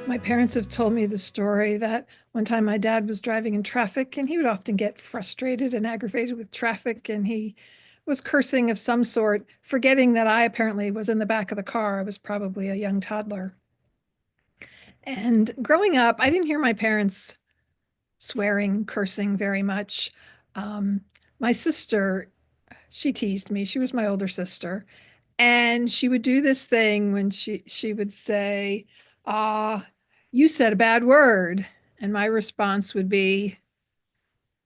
My parents have told me the story that one time my dad was driving in traffic and he would often get frustrated and aggravated with traffic, and he was cursing of some sort, forgetting that I apparently was in the back of the car. I was probably a young toddler. And growing up, I didn't hear my parents swearing, cursing very much. Um, my sister, she teased me. She was my older sister. And she would do this thing when she would say, "Ah, you said a bad word." And my response would be,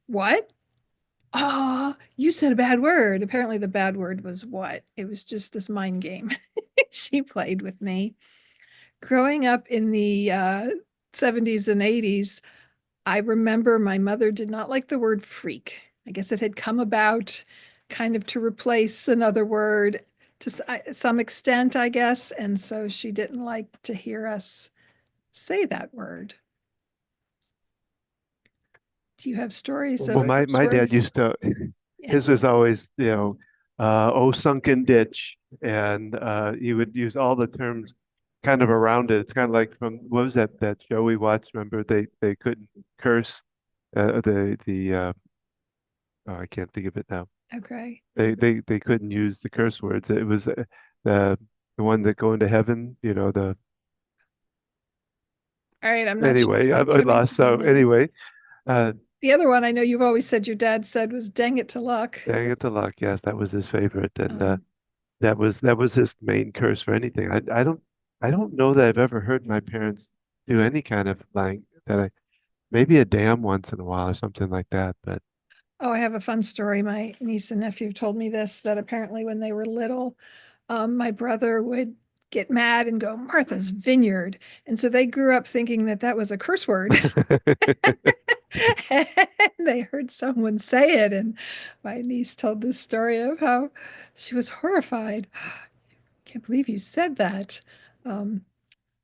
"What? Ah, you said a bad word." Apparently the bad word was what? It was just this mind game she played with me. Growing up in the 70s and 80s, I remember my mother did not like the word freak. I guess it had come about kind of to replace another word to some extent, I guess. And so she didn't like to hear us say that word. Do you have stories Well, of curse my dad words? used to, Yeah. his was always, oh, sunken ditch. And he would use all the terms kind of around it. It's kind of like from, what was that show we watched? Remember, they couldn't curse. Oh, I can't think of it now. Okay. They couldn't use the curse words. It was the the one that go into heaven, All right. I'm not sure anyway, it's I not coming lost. to my So mind. anyway, uh, The other one I know you've always said your dad said was "dang it to luck." dang it to luck. Yes, that was his favorite. And Um, that was his main curse for anything. I don't know that I've ever heard my parents do any kind of like that. Maybe a damn once in a while or something like that. But oh, I have a fun story. My niece and nephew told me this, that apparently when they were little, my brother would get mad and go, "Martha's Vineyard." And so they grew up thinking that that was a curse word. And they heard someone say it. And my niece told this story of how she was horrified. Can't believe you said that. Um,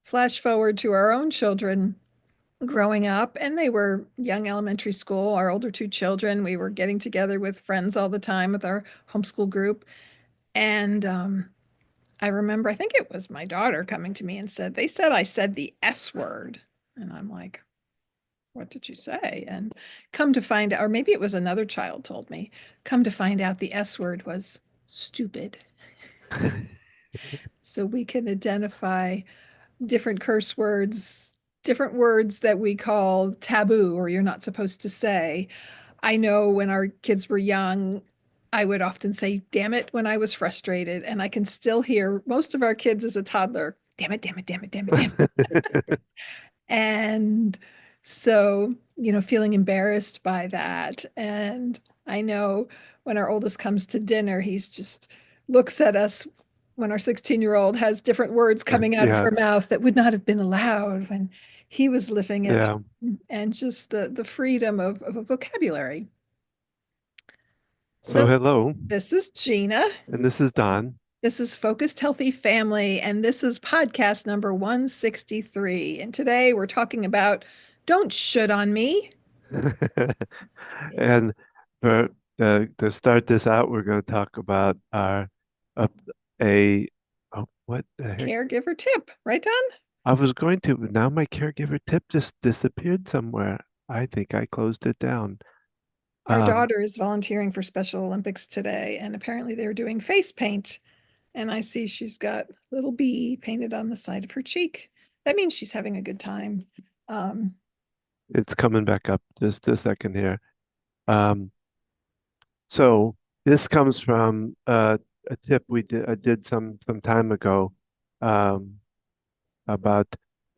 Flash forward to our own children growing up, and they were young elementary school, our older two children. We were getting together with friends all the time with our homeschool group. And I remember, I think it was my daughter coming to me and said, "They said I said the S word." And I'm like, "What did you say?" And come to find out, or maybe it was another child told me, come to find out the S word was stupid. So we can identify different curse words, different words that we call taboo or you're not supposed to say. I know when our kids were young, I would often say, "damn it," when I was frustrated. And I can still hear most of our kids as a toddler, "damn it, damn it, damn it, damn it, damn it." And so, feeling embarrassed by that. And I know when our oldest comes to dinner, he's just looks at us when our 16-year-old has different words coming out of yeah, her mouth that would not have been allowed when he was living at yeah. home, and just the freedom of a vocabulary. So So hello, this is Gina. and this is Don. This is Focused Healthy Family, and this is podcast number 163. And today we're talking about "don't should on me." And for to start this out, we're going to talk about our uh, a oh, what the heck? Caregiver tip, right, Don? I was going to, but now my caregiver tip just disappeared somewhere. I think I closed it down. Our Um, daughter is volunteering for Special Olympics today, and apparently they're doing face paint. And I see she's got a little bee painted on the side of her cheek. That means she's having a good time. Um, it's coming back up just a second here. Um, so this comes from a tip I did some time ago. Um, about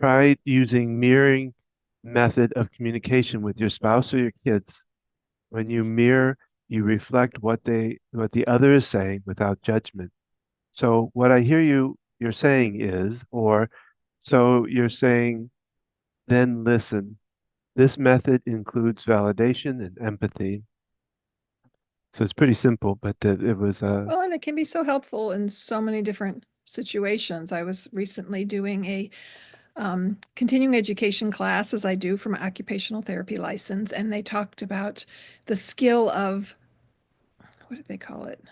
try using mirroring method of communication with your spouse or your kids. When you mirror, you reflect what the other is saying without judgment. So what I hear you're saying is, or so you're saying, then listen. This method includes validation and empathy. So it's pretty simple, but it was well, and it can be so helpful in so many different situations. I was recently doing a continuing education class, as I do for my occupational therapy license, and they talked about the skill of, what did they call it?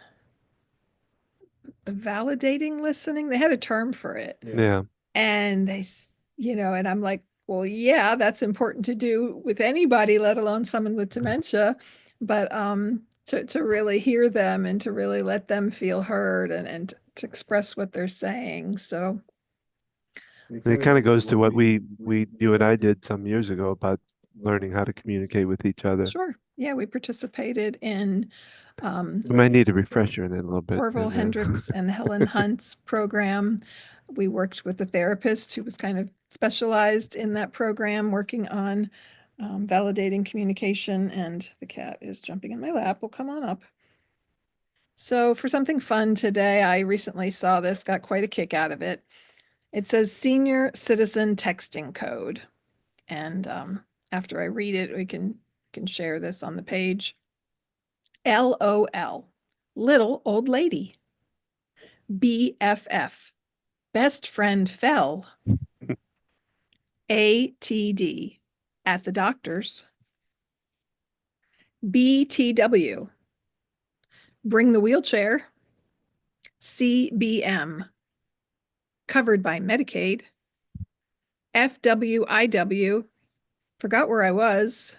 Validating listening. They had a term for it. yeah. And And I'm like, well, yeah, that's important to do with anybody, let alone someone with dementia. But to really hear them and to really let them feel heard and to express what they're saying. So And it kind of goes to what you and I did some years ago about learning how to communicate with each other. sure. Yeah, we participated in We might need a refresher in it a little bit. Orville Hendricks and Helen Hunt's program. We worked with a therapist who was kind of specialized in that program, working on validating communication. And the cat is jumping in my lap. Well, come on up. So, for something fun today, I recently saw this, got quite a kick out of it. It says Senior Citizen Texting Code. And after I read it, we can share this on the page. LOL, little old lady. BFF, best friend fell. ATD, at the doctor's. BTW, bring the wheelchair. CBM, covered by Medicaid. FWIW, forgot where I was.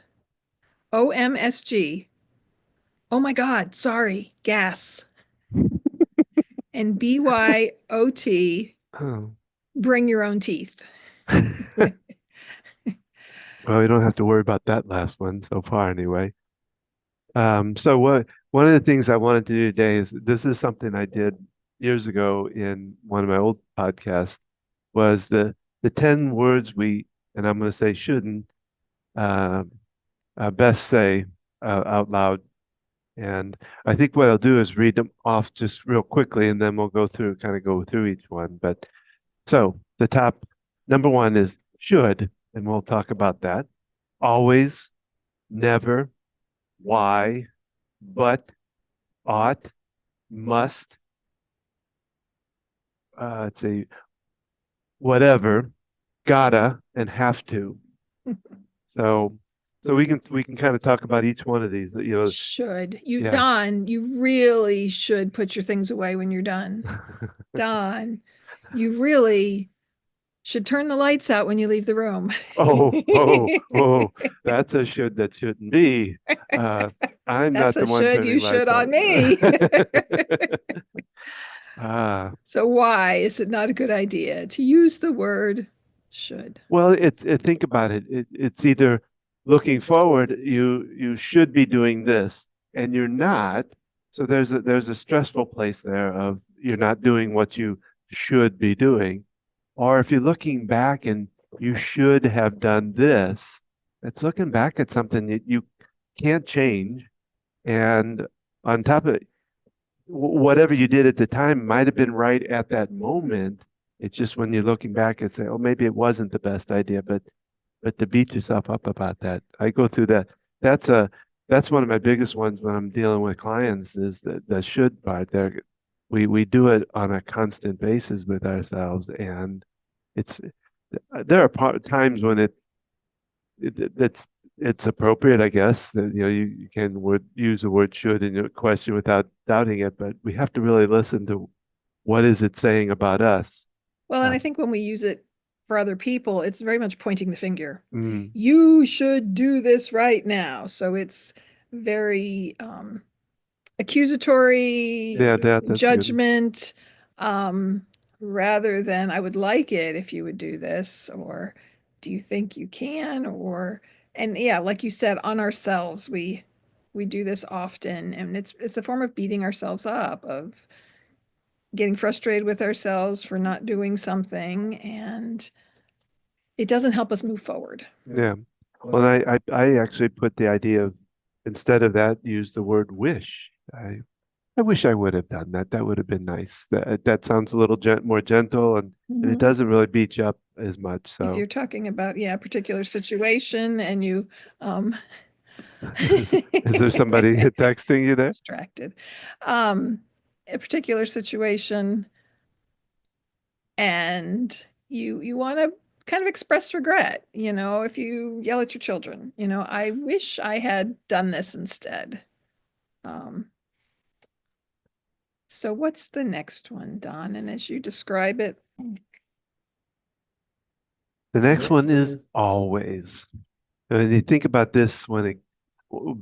OMSG, oh my God, sorry, gas. And BYOT, Oh. bring your own teeth. Well, we don't have to worry about that last one so far anyway. So one of the things I wanted to do today is this is something I did years ago in one of my old podcasts was the 10 words we, and I'm going to say shouldn't uh, best say out loud. And I think what I'll do is read them off just real quickly, and then we'll kind of go through each one. But so the top number one is should, and we'll talk about that. Always, never, why, but, ought, must, let's see, whatever, gotta, and have to. So we can kind of talk about each one of these. Should you, Yeah. Don, you really should put your things away when you're done. Don, you really should turn the lights out when you leave the room. Oh, that's a should that shouldn't be. Uh, I'm That's not a the one should you turning should lights on out. me. Ah, So why is it not a good idea to use the word should? well, think about it. It's either looking forward, you should be doing this, and you're not. So there's a stressful place there of you're not doing what you should be doing. Or if you're looking back and you should have done this, it's looking back at something that you can't change. And on top of it, whatever you did at the time might have been right at that moment. It's just when you're looking back and say, oh, maybe it wasn't the best idea, but to beat yourself up about that. I go through that. That's a that's one of my biggest ones when I'm dealing with clients is the should part there. We do it on a constant basis with ourselves, and it's there are times when that's it's appropriate, I guess, that you can would use the word should in your question without doubting it, but we have to really listen to what is it saying about us. Well, and I Um, think when we use it for other people, it's very much pointing the finger. mm, You should do this right now. So it's very accusatory yeah, that's good. judgment, um, rather than I would like it if you would do this, or do you think you can? Or and yeah, like you said, on ourselves, we do this often, and it's a form of beating ourselves up, of getting frustrated with ourselves for not doing something, and it doesn't help us move forward. Yeah. Well, I actually put the idea of instead of that, use the word wish. I wish I would have done that. That would have been nice. That sounds a little more gentle and it Mhm. doesn't really beat you up as much. If So you're talking about, yeah, a particular situation and you um is there somebody texting you there? distracted, um a particular situation, and you want to kind of express regret, if you yell at your children, I wish I had done this instead. um so what's the next one, Don? And as you describe it. The next one is always. And you think about this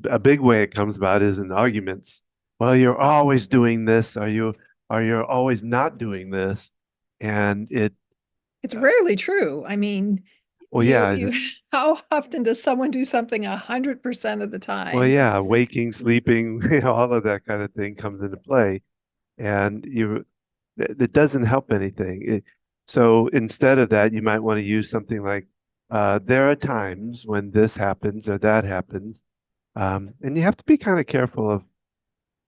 a big way it comes about is in arguments. Well, you're always doing this, or you're always not doing this. And It's uh, rarely true. I mean, well, yeah, how often does someone do something 100% of the well, time? yeah, waking, sleeping, all of that kind of thing comes into play. And it doesn't help anything. So instead of that, you might want to use something like, there are times when this happens or that happens. And you have to be kind of careful of,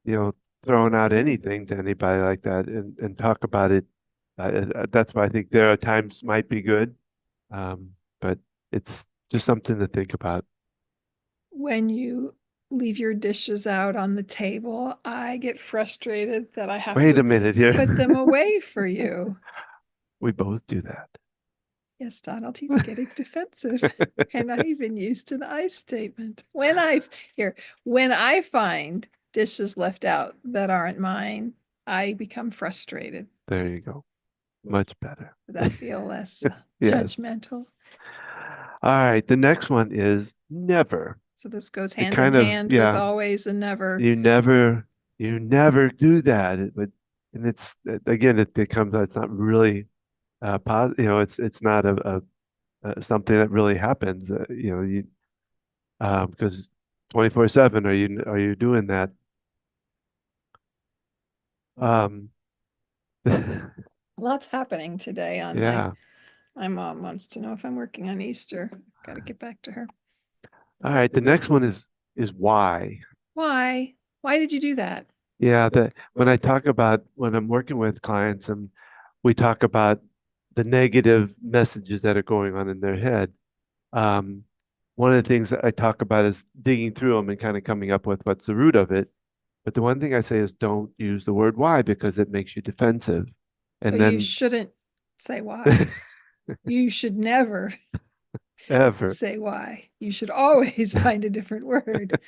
you know, throwing out anything to anybody like that and talk about it. That's why I think there are times might be good, but it's just something to think about. When you leave your dishes out on the table, I get frustrated that I have Wait a to minute here. put them away for you. We both do that. Yes, Donald, he's getting defensive. And I even used an I statement. When I find dishes left out that aren't mine, I become frustrated. There you go. Much better. Would that feel less Yes. judgmental? All right. The next one is never. So this goes It hand in kind of, hand with yeah, always and never. you never, you never do that. And it's again, it becomes, it's not really positive, it's not something that really happens, because 24/7, are you doing that? Um, Lots happening today on yeah. my mom wants to know if I'm working on Easter. Got to get back to her. All right. The next one is why. Why? Why did you do that? Yeah, when I talk about when I'm working with clients and we talk about the negative messages that are going on in their head, um, one of the things that I talk about is digging through them and kind of coming up with what's the root of it. But the one thing I say is don't use the word why because it makes you defensive. So And you then shouldn't say why. You should never ever, say why. You should always find a different word.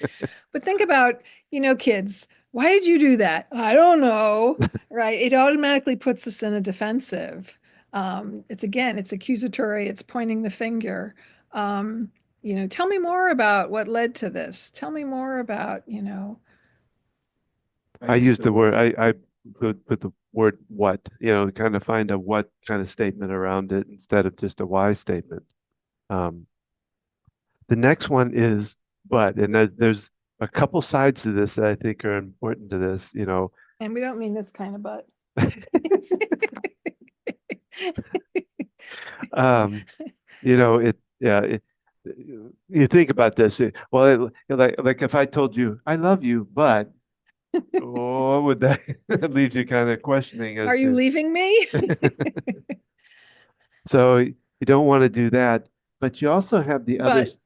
But think about, kids, why did you do that? I don't know, right? It automatically puts us in a defensive. It's accusatory, it's pointing the finger. Um, tell me more about what led to this. Tell me more about, I use the word I put the word what, kind of find a what kind of statement around it instead of just a why statement. Um, The next one is but, and there's a couple sides to this that I think are important to this. and we don't mean this kind of butt. Um, yeah, you think about this. Like if I told you I love you, but what would that that leaves you kind of questioning Are as you to leaving me? so you don't want to do that, but you also have the But others.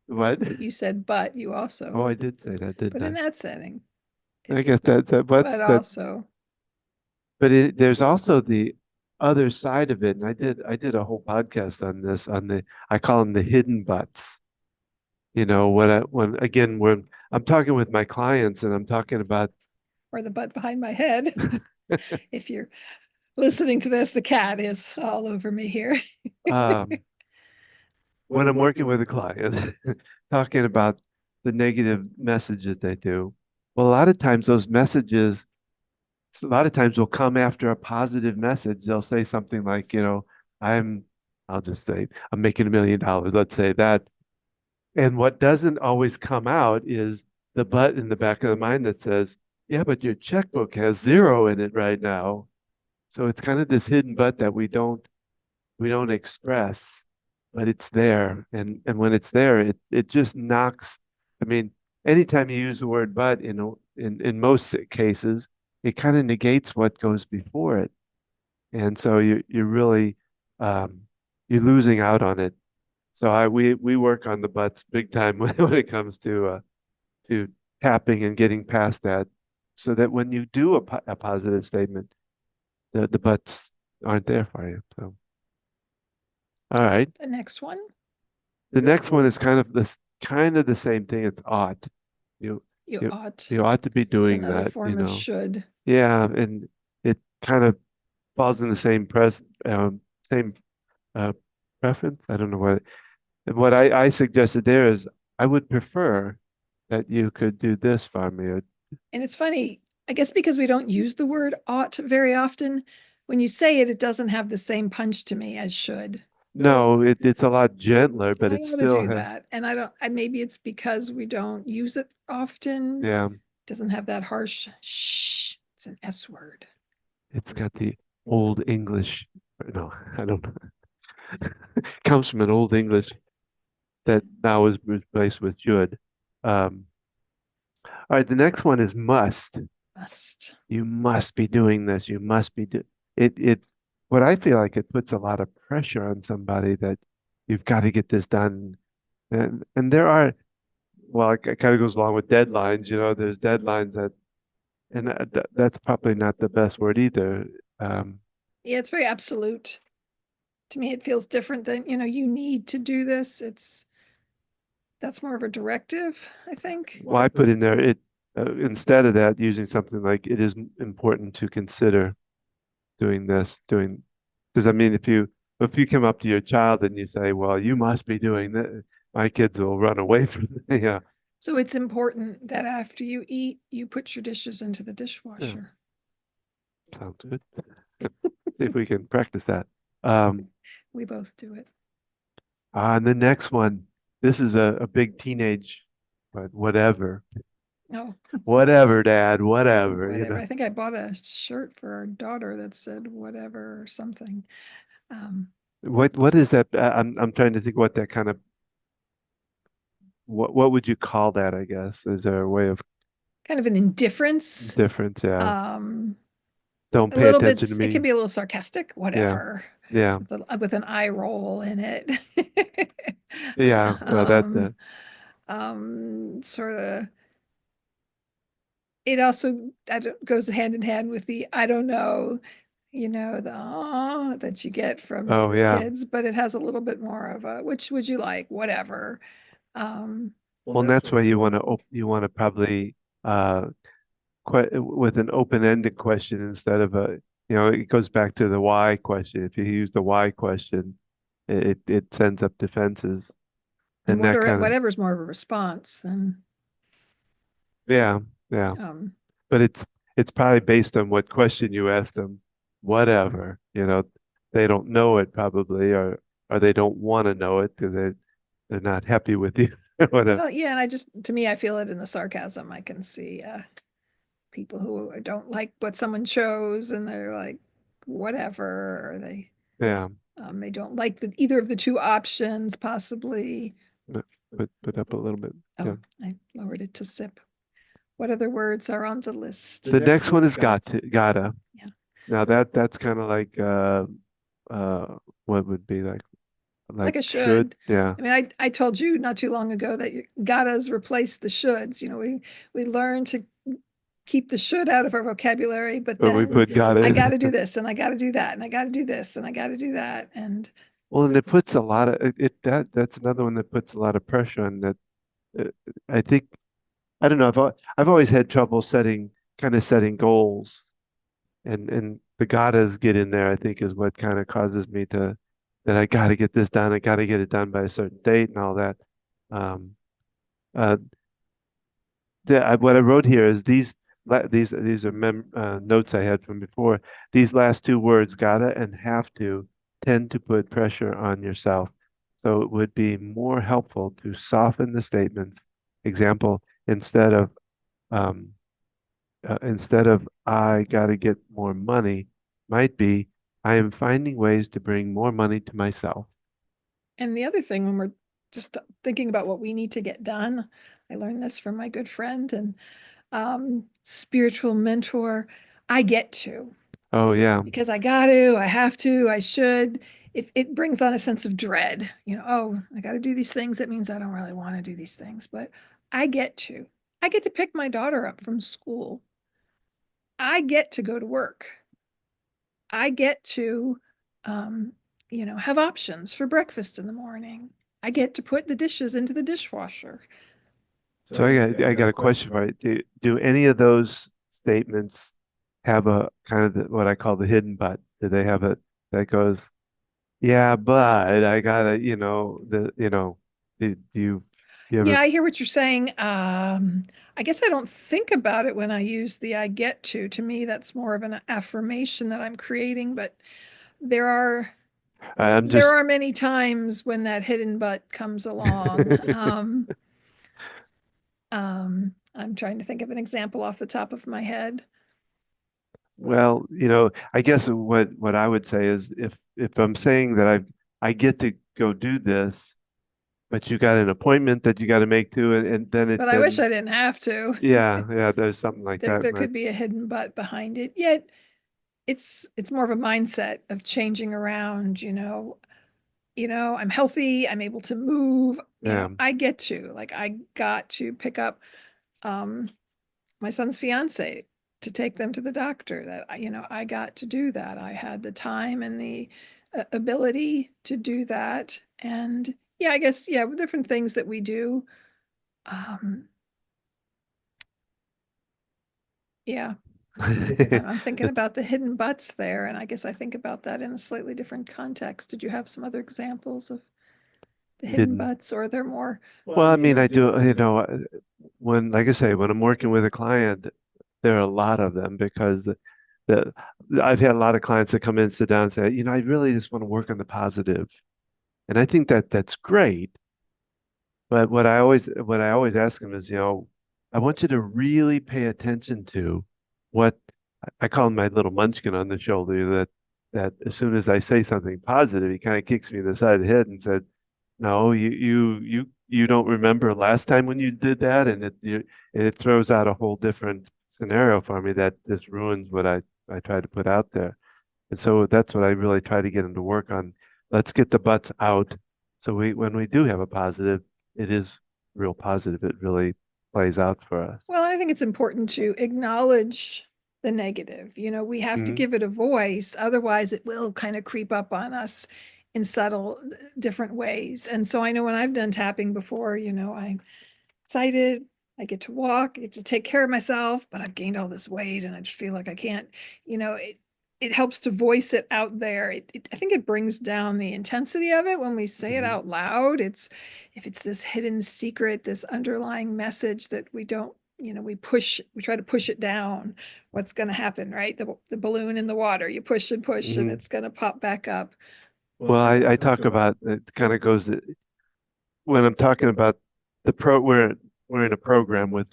What? you said, but you also, Oh, I did say that, didn't but in I? that setting, I it, guess but that also, but there's also the other side of it. And I did a whole podcast on this, I call them the hidden butts. When I'm talking with my clients and I'm talking about, or the butt behind my head. If you're listening to this, the cat is all over me here. um, when I'm working with a client, talking about the negative messages they do. Well, a lot of times will come after a positive message. They'll say something like, I'm, I'll just say, I'm making $1 million. Let's say that. And what doesn't always come out is the but in the back of the mind that says, yeah, but your checkbook has zero in it right now. So it's kind of this hidden but that we don't express, but it's there. And when it's there, it just knocks. I mean, anytime you use the word but in most cases, it kind of negates what goes before it. And so you're really um, you're losing out on it. So we work on the butts big time when it comes to tapping and getting past that, so that when you do a positive statement, the butts aren't there for you. So all right, The next one, the next one is kind of the same thing. It's ought. You you you ought. you ought to be It's doing another that. form of should. Yeah, and it kind of falls in the same same uh, preference. I don't know what I suggested there is I would prefer that you could do this for me. And it's funny, I guess because we don't use the word ought very often, when you say it, it doesn't have the same punch to me as should. No, it's a lot gentler, but I it ought to still do has, that. And I don't, maybe it's because we don't use it often. yeah, Doesn't have that harsh shh. It's an S word. it's got the old English. No, I don't know. Comes from an old English that now is replaced with should. All right, the next one is must. Must. You must be doing this. You must be do it. What I feel like it puts a lot of pressure on somebody that you've got to get this done. And there are, well, it kind of goes along with deadlines. There's deadlines and that's probably not the best word either. Um, Yeah, it's very absolute. To me, it feels different than, you need to do this. That's more of a directive, I think. well, I put in there instead of that, using something like it is important to consider doing because I mean if you come up to your child and you say, well, you must be doing that, my kids will run away from me. Yeah, So it's important that after you eat, you put your dishes into the yeah, dishwasher. sounds good. See if we can practice that. Um, We both do it. and the next one, this is a big teenage, but whatever, Oh, whatever, Dad, whatever, whatever. I think I bought a shirt for our daughter that said whatever or something. Um, What is that? I'm trying to think what that kind of what would you call that, I guess? Is there a way of Kind of an indifference. difference? Yeah. Um, Don't a pay little bit, attention to it can me. be a little sarcastic, Yeah. whatever, Yeah. with an eye roll in it. Yeah. Well, um, Sort of, it also goes hand in hand with the I don't know, the "aw" that you get from oh yeah. kids, but it has a little bit more of a which would you like, whatever. Um, Well, and that's why you want to probably with an open-ended question instead of it goes back to the why question. If you use the why question, it sends up defenses and and that kind of whatever's more of a response than yeah, yeah. um, But it's probably based on what question you asked them. Whatever, they don't know it probably, or they don't want to know it because they're not happy with you. Whatever. well, yeah, and to me, I feel it in the sarcasm. I can see people who don't like what someone chose, and they're like, whatever, or Yeah. they don't like either of the two options, possibly. Put up a little bit. Oh, Yeah. I lowered it to sip. What other words are on the list? The next one is gotta. Yeah, Now that's kind of like uh what would be it's like like a should. should. Yeah. I mean, I told you not too long ago that you gotta's replace the shoulds. We learn to keep the should out of our vocabulary, but But we then put got I it. got to do this and I got to do that and I got to do this and I got to do that. And Well, and it puts a lot of that's another one that puts a lot of pressure on that. uh, I think I don't know. I've always had trouble setting goals, and the gotta get in there. I think is what kind of causes me to that I got to get this done. I got to get it done by a certain date and all that. Um, uh, what I wrote here is these are notes I had from before. These last two words, gotta and have to, tend to put pressure on yourself. So it would be more helpful to soften the statements. Example, um, instead of I gotta get more money, might be I am finding ways to bring more money to myself. the other thing, when we're just thinking about what we need to get done, I learned this from my good friend and spiritual mentor. I get to. Oh yeah. Because I got to, I have to, I should. It brings on a sense of dread. Oh, I got to do these things. That means I don't really want to do these things, but I get to. I get to pick my daughter up from school. I get to go to work. I get to, um, have options for breakfast in the morning. I get to put the dishes into the dishwasher. So I got a question for you. Do any of those statements have a kind of what I call the hidden but? Do they have a that goes, Yeah, but I gotta, do you Yeah, ever, I hear what you're saying. I guess I don't think about it when I use the I get to. To me, that's more of an affirmation that I'm creating, but there are I'm there just, are many times when that hidden butt comes along. I'm trying to think of an example off the top of my head. well, I guess what I would say is if I'm saying that I get to go do this, but you got an appointment that you got to make too, and then But I wish I didn't have to. yeah, there's something like There that. there But could be a hidden butt behind it. Yet it's more of a mindset of changing around, I'm healthy, I'm able to move, yeah, I got to pick up um my son's fiance to take them to the doctor. I got to do that. I had the time and the ability to do that. And yeah, I guess, yeah, different things that we do. Um, yeah, I'm thinking it's about the hidden butts there, and I guess I think about that in a slightly different context. Did you have some other examples of the hidden hidden. butts, or they're more, Well, I mean, I do, when, like I say, when I'm working with a client, there are a lot of them because the I've had a lot of clients that come in, sit down and say, I really just want to work on the positive. And I think that that's great. But what I always ask them is, I want you to really pay attention to what I call him my little munchkin on the shoulder that as soon as I say something positive, he kind of kicks me in the side of the head and said, no, you don't remember last time when you did that, and it throws out a whole different scenario for me that just ruins what I try to put out there. And so that's what I really try to get them to work on. Let's get the butts out. So when we do have a positive, it is real positive. It really plays out for us. well, I think it's important to acknowledge the negative. We have to Hmm. give it a voice, otherwise, it will kind of creep up on us in subtle, different ways. And so I know when I've done tapping before, I'm excited. I get to walk, I get to take care of myself, but I've gained all this weight and I just feel like I can't, it helps to voice it out there. I think it brings down the intensity of it when we say it Hmm. out loud. If it's this hidden secret, this underlying message that we don't, we try to push it down. What's going to happen, right? The balloon in the water, you push and push and Hmm. it's going to pop back up. Well, I talk about it kind of goes when I'm talking about we're in a program with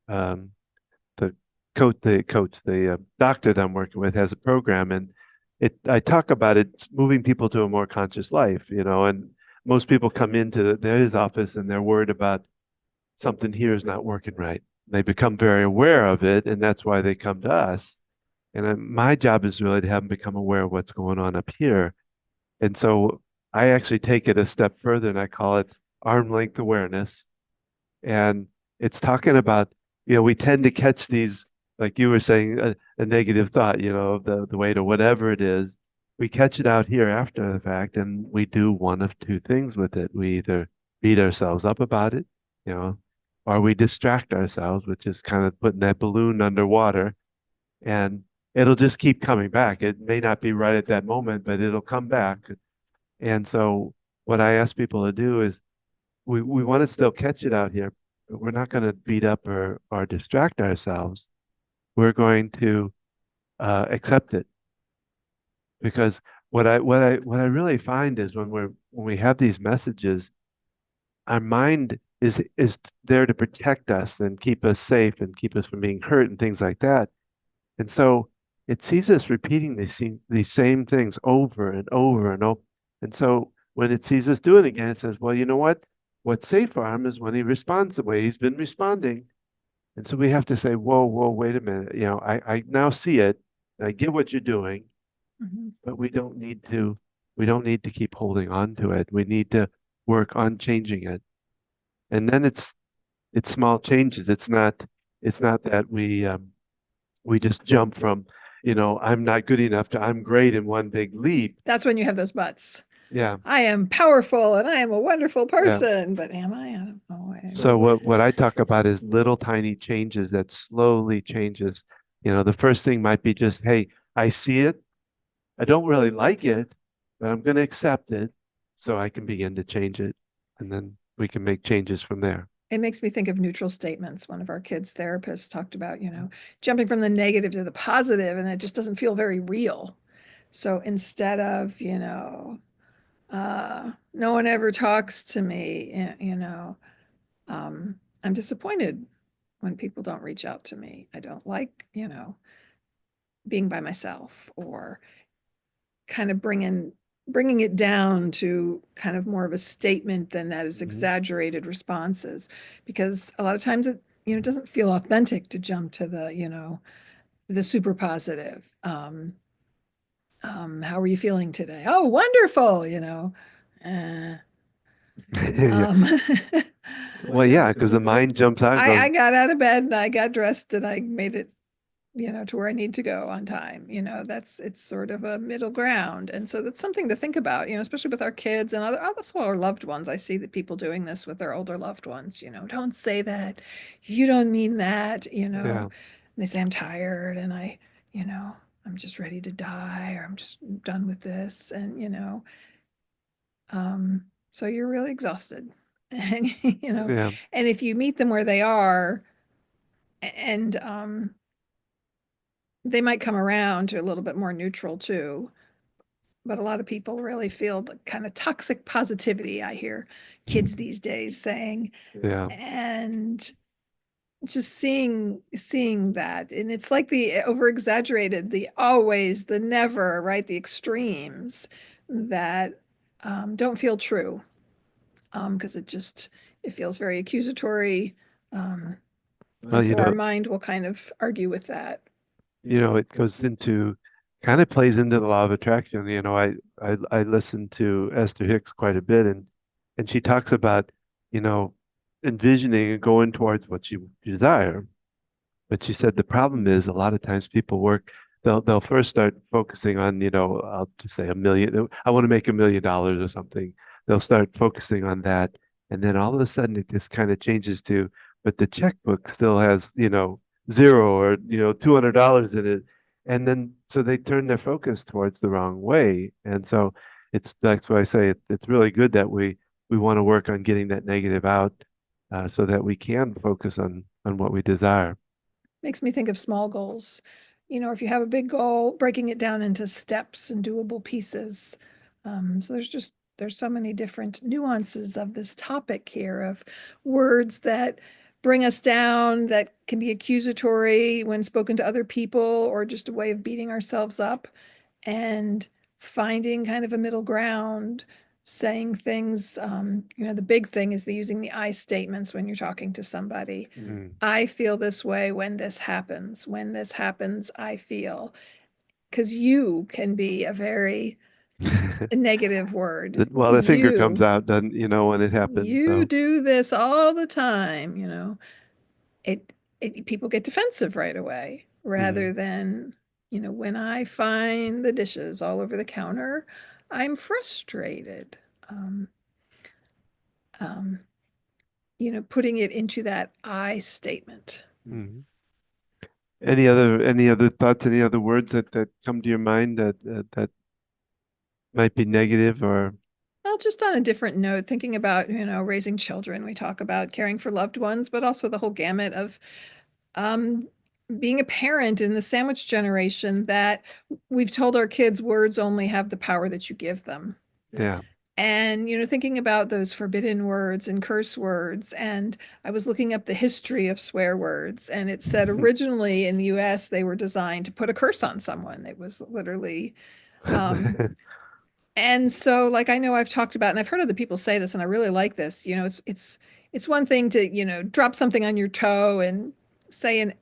um, the doctor that I'm working with has a program, and I talk about it moving people to a more conscious life, and most people come into his office and they're worried about something here is not working right. They become very aware of it, and that's why they come to us. And my job is really to have them become aware of what's going on up here. And so I actually take it a step further and I call it arm length awareness. And it's talking about, we tend to catch these, like you were saying, a negative thought, the weight or whatever it is. We catch it out here after the fact, and we do one of two things with it. We either beat ourselves up about it, you know, or we distract ourselves, which is kind of putting that balloon underwater, and it'll just keep coming back. It may not be right at that moment, but it'll come back. And so what I ask people to do is we want to still catch it out here, but we're not going to beat up or distract ourselves. We're going to accept it because what I really find is when we have these messages, our mind is there to protect us and keep us safe and keep us from being hurt and things like that. And so it sees us repeating these same things over and over and over. And so when it sees us do it again, it says, well, you know what? What's safe for him is when he responds the way he's been responding. And so we have to say, whoa, whoa, wait a minute. I now see it. And I get what you're doing, Mhm. but we don't need to keep holding on to it. We need to work on changing it. And then it's small changes. It's not that we just jump from, I'm not good enough to I'm great in one big leap. That's when you have those butts. Yeah, I am powerful and I am a wonderful yeah. person, but am I? I don't know. So what I talk about is little tiny changes that slowly changes. The first thing might be just, hey, I see it. I don't really like it, but I'm going to accept it so I can begin to change it. And then we can make changes from there. It makes me think of neutral statements. One of our kids' therapists talked about, jumping from the negative to the positive, and it just doesn't feel very real. So instead of, no one ever talks to me, I'm disappointed when people don't reach out to me. I don't like, being by myself, or kind of bringing it down to kind of more of a statement than that is Mhm. exaggerated responses, because a lot of times it doesn't feel authentic to jump to the super positive. How are you feeling today? Oh, wonderful. uh, Yeah. um, Well, yeah, because the mind jumps out and I goes, got out of bed and I got dressed and I made it, to where I need to go on time. It's sort of a middle ground. And so that's something to think about, especially with our kids and also our loved ones. I see that people doing this with their older loved ones, don't say that. You don't mean that, yeah, And they say, I'm tired and you know, I'm just ready to die, or I'm just done with this. And, so you're really exhausted. And, yeah, and if you meet them where they are, and they might come around to a little bit more neutral too. But a lot of people really feel the kind of toxic positivity I hear kids these days saying, yeah, and just seeing that, and it's like the over exaggerated, the always, the never, right, the extremes that don't feel true, because it feels very accusatory, um, well, and so our mind will kind of argue with that. it goes into kind of plays into the law of attraction. I listen to Esther Hicks quite a bit, and she talks about, you know, envisioning and going towards what you desire. But she said the problem is a lot of times people work, they'll first start focusing on, I'll just say a million. I want to make $1 million or something. They'll start focusing on that. And then all of a sudden it just kind of changes to, but the checkbook still has, zero or, $200 in it. And then so they turn their focus towards the wrong way. And so that's why I say it's really good that we want to work on getting that negative out, so that we can focus on what we desire. Makes me think of small goals. If you have a big goal, breaking it down into steps and doable pieces. So there's so many different nuances of this topic here, of words that bring us down, that can be accusatory when spoken to other people, or just a way of beating ourselves up, and finding kind of a middle ground, saying things. The big thing is using the I statements when you're talking to somebody. Mm. I feel this way when this happens. When this happens, I feel. Because you can be a very negative word. Well, the finger comes You, out, doesn't, when it happens. you So, do this all the time, people get defensive right away, rather mhm. than, when I find the dishes all over the counter, I'm frustrated. Um, um, putting it into that I statement. Mhm. Any other thoughts, any other words that come to your mind that might be negative or Well, just on a different note, thinking about, raising children, we talk about caring for loved ones, but also the whole gamut of um, being a parent in the sandwich generation, that we've told our kids words only have the power that you give them. yeah. And, thinking about those forbidden words and curse words. And I was looking up the history of swear words, and it said originally in the US, they were designed to put a curse on someone. It was literally, um, and so, like, I know I've talked about, and I've heard other people say this, and I really like this. It's one thing to, drop something on your toe and say an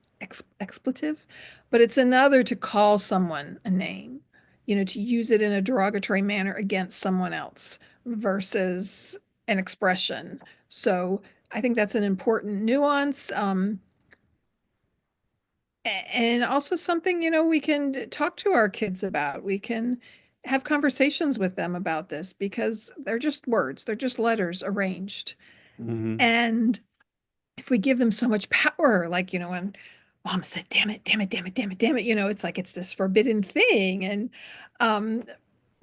expletive, but it's another to call someone a name, to use it in a derogatory manner against someone else versus an expression. So I think that's an important nuance. And also something, we can talk to our kids about. We can have conversations with them about this, because they're just words, they're just letters arranged. Hmm. And if we give them so much power, like, when mom said, damn it, damn it, damn it, damn it, damn it, it's like it's this forbidden thing. And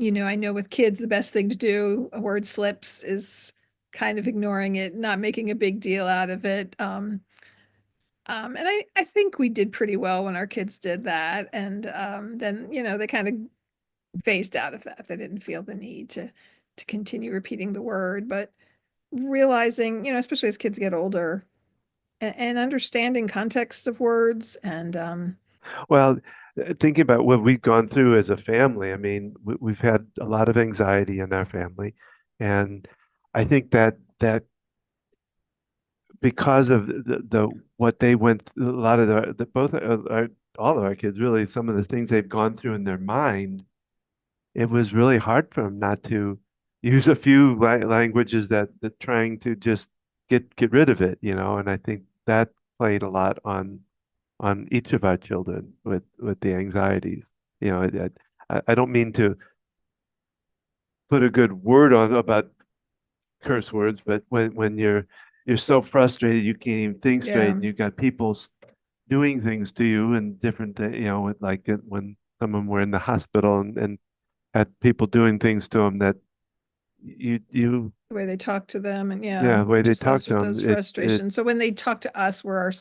I know with kids, the best thing to do, a word slips, is kind of ignoring it, not making a big deal out of it. And I think we did pretty well when our kids did that. And then, they kind of phased out of that. They didn't feel the need to continue repeating the word, but realizing, especially as kids get older and understanding context of words and Well, thinking about what we've gone through as a family, I mean, we've had a lot of anxiety in our family, and I think that because of the what they went through, a lot of the both all of our kids really, some of the things they've gone through in their mind, it was really hard for them not to use a few languages that trying to just get rid of it, and I think that played a lot on each of our children with the anxieties. I don't mean to put a good word on about curse words, but when you're so frustrated you can't even think straight, yeah, and you've got people doing things to you and different things, with like when some of them were in the hospital and had people doing things to them that you the way they talk to them and yeah, yeah, the way they just talk those to them, those it frustrations. So when they talk to us, we're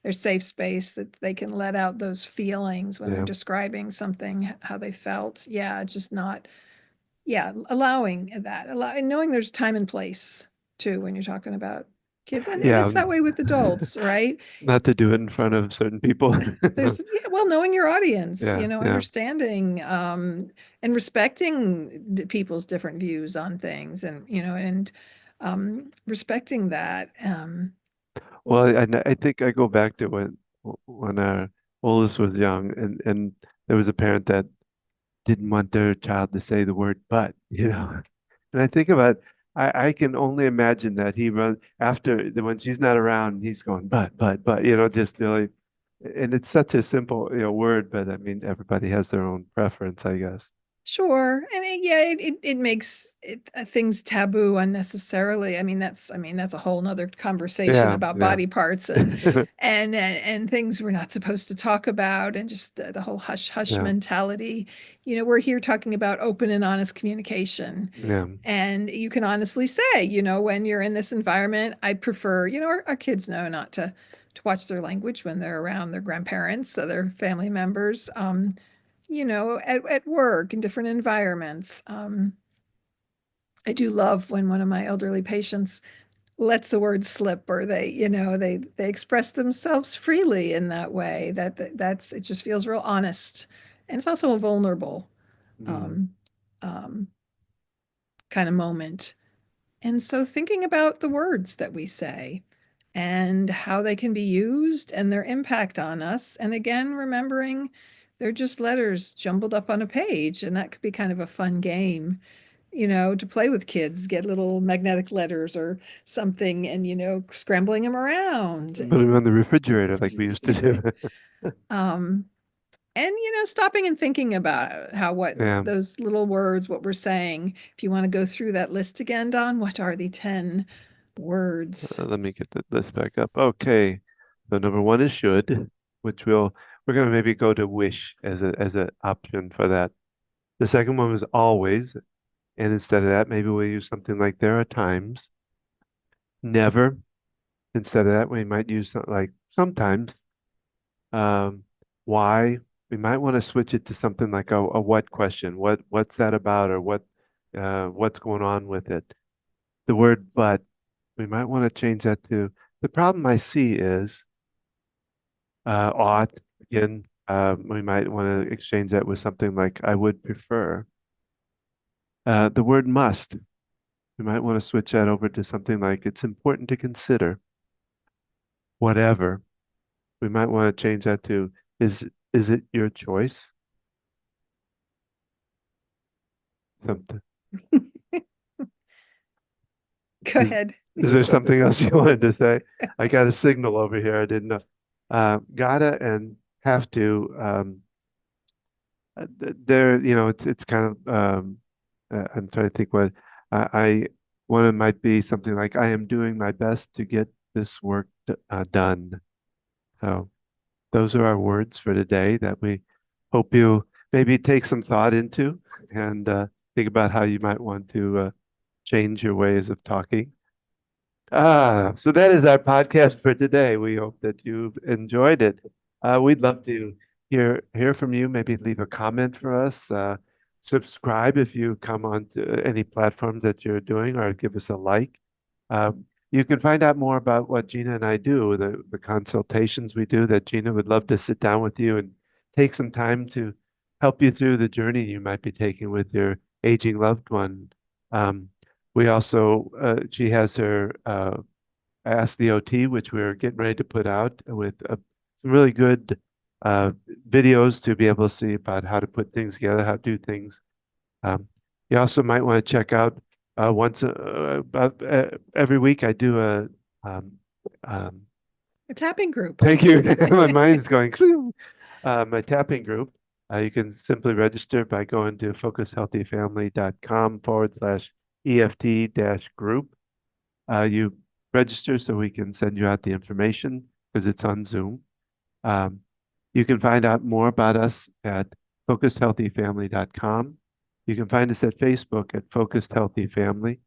their safe space that they can let out those feelings when they're yeah, describing something, how they felt. Yeah, just not, yeah, allowing that, and knowing there's time and place too when you're talking about kids. And yeah, it's that way with adults, right? not to do it in front of certain people. There's, yeah, well, knowing your audience, Yeah, yeah. understanding and respecting people's different views on things, and respecting that. Well, I think I go back to when our oldest was young, and there was a parent that didn't want their child to say the word but, And I think about I can only imagine that he run after when she's not around, he's going but, just really, and it's such a simple, word, but I mean everybody has their own preference, I guess. Sure, and yeah, it makes things taboo unnecessarily. I mean that's a whole nother conversation Yeah, about yeah. body parts and things we're not supposed to talk about, and just the whole hush hush Yeah, mentality. We're here talking about open and honest communication. yeah. And you can honestly say, when you're in this environment, I prefer, our kids know not to watch their language when they're around their grandparents, other family members. At work in different environments. I do love when one of my elderly patients lets a word slip, or they express themselves freely in that way. That's it just feels real honest, and it's also a vulnerable Mm. um, um, kind of moment. And so thinking about the words that we say and how they can be used and their impact on us. And again, remembering they're just letters jumbled up on a page. And that could be kind of a fun game, to play with kids, get little magnetic letters or something and, scrambling them around. Put him on the refrigerator like we used to do. um, and, stopping and thinking about how what Yeah. those little words, what we're saying. If you want to go through that list again, Don, what are the 10 words? Let me get the list back up. Okay. So number one is should, which we're gonna maybe go to wish as an option for that. The second one was always, and instead of that, maybe we'll use something like there are times. Never. Instead of that, we might use something like sometimes. Um, why? We might want to switch it to something like a what question. What's that about, or what's going on with it? The word but, we might want to change that to the problem I see is ought. Again, we might want to exchange that with something like I would prefer. The word must, we might want to switch that over to something like it's important to consider. Whatever, we might want to change that to is it your choice? Something. Go Is ahead. is there something else you wanted to say? I got a signal over here. I didn't know. Gotta and have to. There, it's kind of. I'm trying to think what I one of might be something like I am doing my best to get this work done. So those are our words for today that we hope you maybe take some thought into and think about how you might want to change your ways of talking. So that is our podcast for today. We hope that you've enjoyed it. We'd love to hear from you. Maybe leave a comment for us. Subscribe if you come on to any platform that you're doing, or give us a like. Uh, you can find out more about what Gina and I do, the consultations we do, that Gina would love to sit down with you and take some time to help you through the journey you might be taking with your aging loved one. Um, we also, she has her Ask the OT, which we're getting ready to put out with some really good uh, videos to be able to see about how to put things together, how to do things. Um, you also might want to check out about every week I do um, um, A tapping group. thank you. My mind's going. My tapping group. You can simply register by going to focushealthyfamily.com/EFT-group. You register so we can send you out the information because it's on Zoom. Um, you can find out more about us at focusedhealthyfamily.com. You can find us at Facebook at Focused Healthy Family.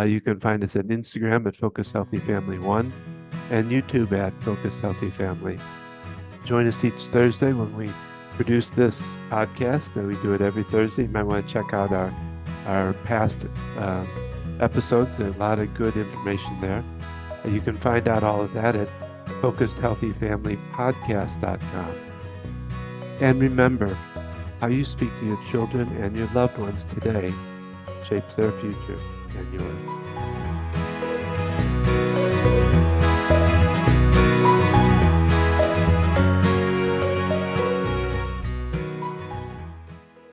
You can find us at Instagram at Focused Healthy Family 1 and YouTube at Focused Healthy Family. Join us each Thursday when we produce this podcast. We do it every Thursday. You might want to check out our past episodes. There's a lot of good information there. And you can find out all of that at focusedhealthyfamilypodcast.com. And remember, how you speak to your children and your loved ones today shapes their future and yours.